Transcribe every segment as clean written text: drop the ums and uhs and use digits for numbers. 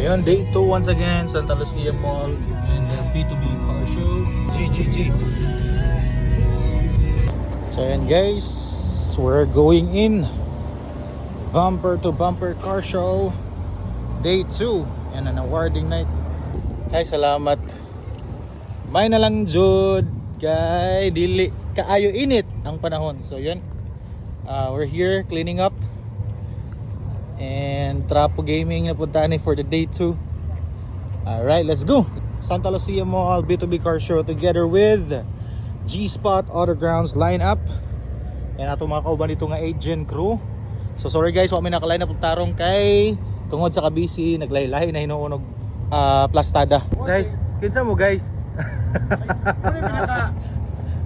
Ayun, day 2 once again, Santa Lucia Mall and B2B Car Show. GGG. So ayan guys, we're going in. Bumper to bumper car show. Day 2 and an awarding night. Ay, salamat. May na lang jud kay dili kaayo init ang panahon. So yun, we're here cleaning up and Trapo Gaming na punta ni for the day 2. Alright, let's go. Santa Lucia Mall B2B Car Show together with G-Spot Auto Grounds lineup and ato mga kauban dito nga agent crew. So sorry guys, wa may naka-line up tarong kay tungod sa kabisi naglahi-lahi na hinuunog plastada. Guys, kinsa mo guys? Puri pinaka.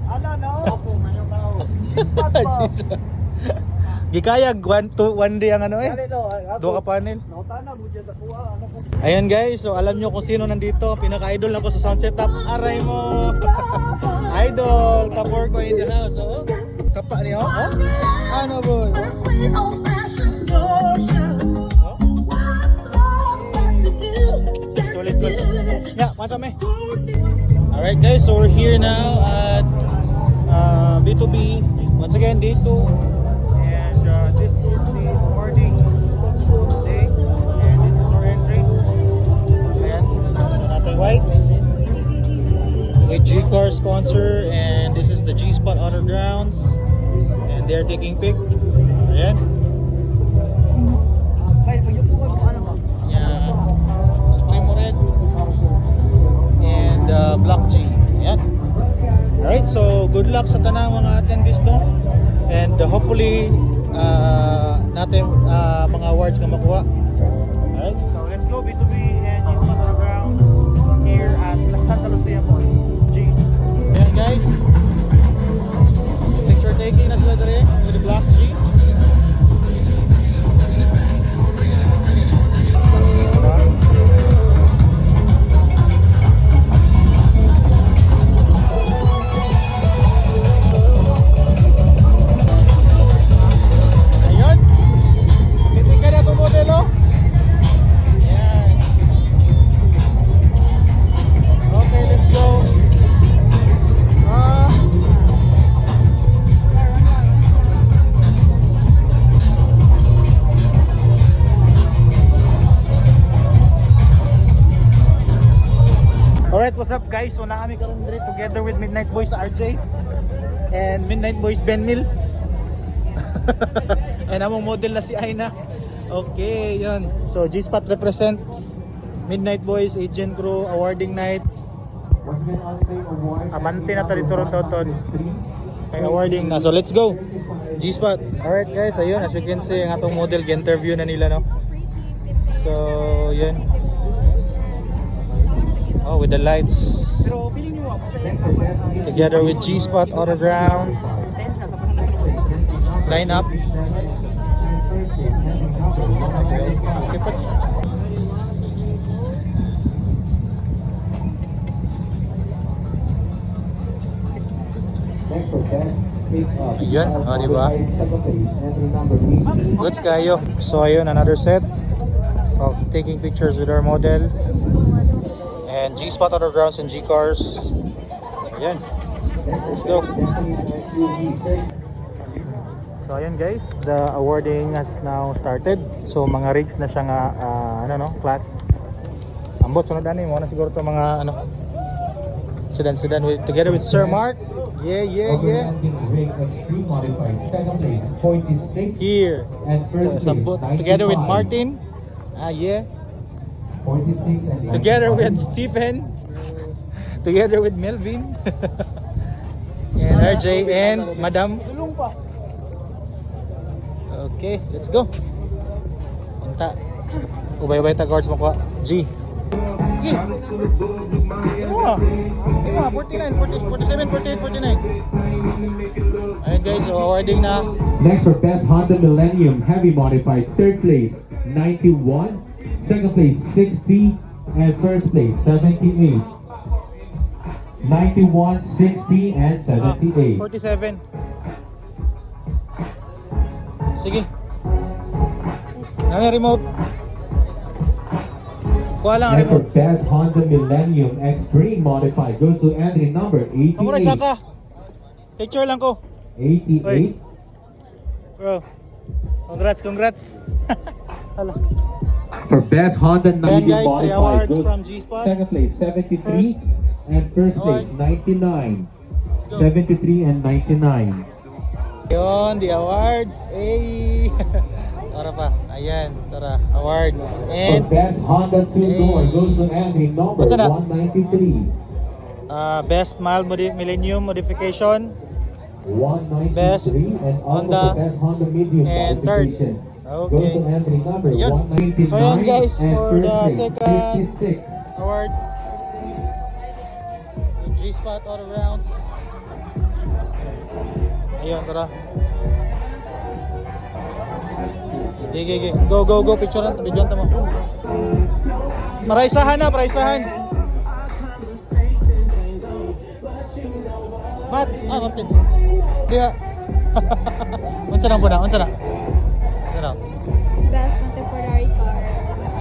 Ano na opo mayo tao. G-Spot ba? Gikayag 1 day ang ano eh. Do ka panel. Nakutana mo dyan sa kuha. Ayan guys, so alam nyo kung sino nandito. Pinaka-idol na ko sa sound setup. Aray mo. Idol, kapor ko in the house. Oh. Kapa niyo. Oh. Ano boy? Oh. Solid good. Yeah, pasa me. Alright guys, so we're here now at B2B. Once again, day 2. This is the awarding day and this is our entry. Ayan, natin white with G-Car sponsor and this is the G-Spot Undergrounds and they're taking pic. Ayan. Yeah. Supremo Red and Black G. Ayan. Alright, so good luck sa tanang mga attendees no and hopefully natin mga awards na makuha. Alright, so let's go B2B and G-Spot Underground here at Santa Lucia Mall. G. Ayan guys, picture taking na sila dere with the Black G. Alright, what's up guys? So naami karon diri together with Midnight Boys RJ and Midnight Boys Ben Mil. And among model na si Aina. Okay, yun. So G-Spot represents Midnight Boys Agent Crew awarding night. Abante na tali turon-turon. Ay awarding na. So let's go. G-Spot. Alright guys, ayun as you can see ang atong model gi-interview na nila no. So, yun. Oh, with the lights together with G-Spot Auto Ground line up. Okay, ayun, oh, diba? Goods kayo. So ayun, another set of taking pictures with our model and G-Spot Undergrounds and G-Cars. Ayan. Let's go. So ayan guys, the awarding has now started. So mga rigs na siya nga ano no, class. Ambot sunod ani mo na siguro to mga ano sedan with together with Sir Mark. Yeah. Extreme modified second place 46 Here. and first place Together with 95. Martin. Yeah. 46 and Together 95. with Stephen. Together with Melvin. And RJ and Madam. Okay, let's go. Punta. Ubay-ubay ta guards mo ko. G. G. Imo. 49, 40, 47, 48, 49. Alright guys, so awarding na. Next for Best Honda Millennium Heavy Modified, third place 91, second place 60, and first place 78. 91, 60, and 78. 47. Sige. Ano yung remote? Kuha lang And for remote. best Honda Millennium Extreme Modified goes to entry number Amo rin 88. saka. Picture lang ko. 88. Bro. Congrats. Hala. For best Honda Ayan 90 guys, 3 Modified awards goes from G-Spot. second place 73 and first place Award. 99. go. 73 and 99. Yun, the awards. Hey. Tara pa. Ayan, tara. Awards. For And best Honda 2-door goes to entry number What's that? 193. best mild millennium modification. 193 Best and also Honda the best Honda medium and third. modification Okay. goes to entry number Ayun. 199 So yun, guys, and for first the place second 56. Award. G-Spot all rounds. Ayun, tara. Gigi. Go. Picturean. Bigyan mo. Paraisahan na, paraisahan. Martin. Diya. Unsa na po na? Unsa na? Best contemporary car.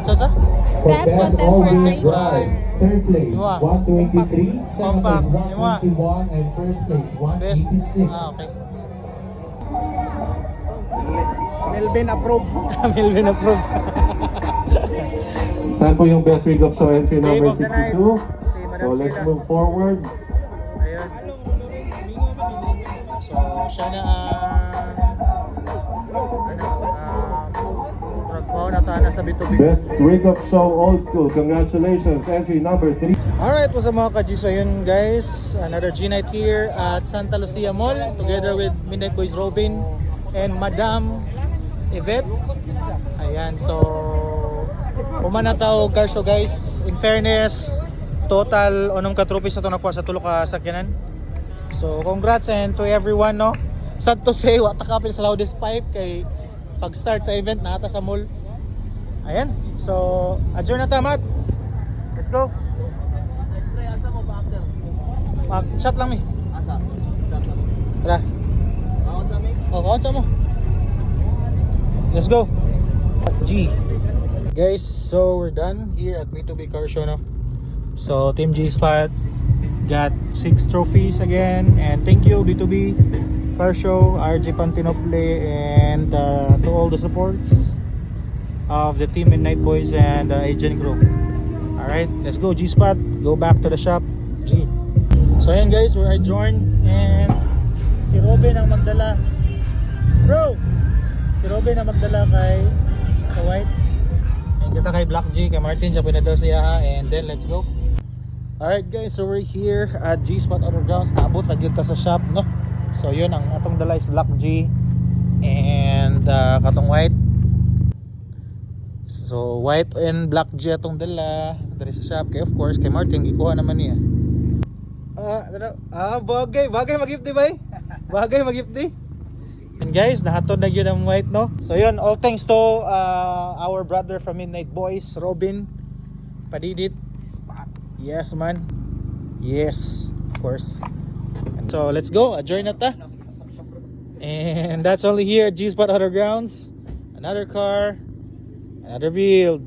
Unsa? For Best best contemporary all-wheel car. drive, third place Lima. 123, second Compact. place Lima. 121, and first place Best. 186. Okay. Melvin approve. Melvin approved. Saan po yung best rig of show entry Game number of the night. 62? Si Madam So let's Sheila. move forward. Ayun. So, siya na trabaho na tayo sa B2B. Best rig of show old school. Congratulations. Entry number 3. Alright, what's up mga ka-G? So yun guys, another G-Night here at Santa Lucia Mall together with Midnight Boys Robin and Madam Yvette. Ayan, so umana tao car show guys. In fairness, total onong ka trophies na ito nakuha sa tulo ka sakyanan. So congrats and to everyone, no. Sad to say, wata kapil sa loudest pipe kay pag start sa event na ata sa mall. Ayan, so adjourn na tamat. Let's go. Mag-chat lang mi. Tara. Kaon sa mo. Let's go. G. Guys, so we're done here at B2B Car Show, no? So Team G-Spot got 6 trophies again, and thank you B2B Car Show, RG Pantinople, and to all the supports of the team Midnight Boys and agent crew. Alright, let's go G-Spot. Go back to the shop. G. So ayan guys, we're adjourned, and si Robin ang magdala. Bro! Si Robin ang magdala kay sa white. And kita kay Black G, kay Martin siya pinadala siya, and then let's go. Alright guys, so we're here at G-Spot Auto Grounds. Naabot na yun ta sa shop, no? So yun, ang atong dala is Black G and katong white. So white and Black G atong dala dari sa shop. Kay of course, kay Martin gikuha naman niya. Bagay mag-gift ba? Bagay mag-gift. And guys, nahatod na yun ang white, no? So yun, all thanks to our brother from Midnight Boys, Robin Padidit. Yes man. Yes, of course. And so let's go, adjourn na ta. And that's only here at G-Spot Auto Grounds. Another car, another build.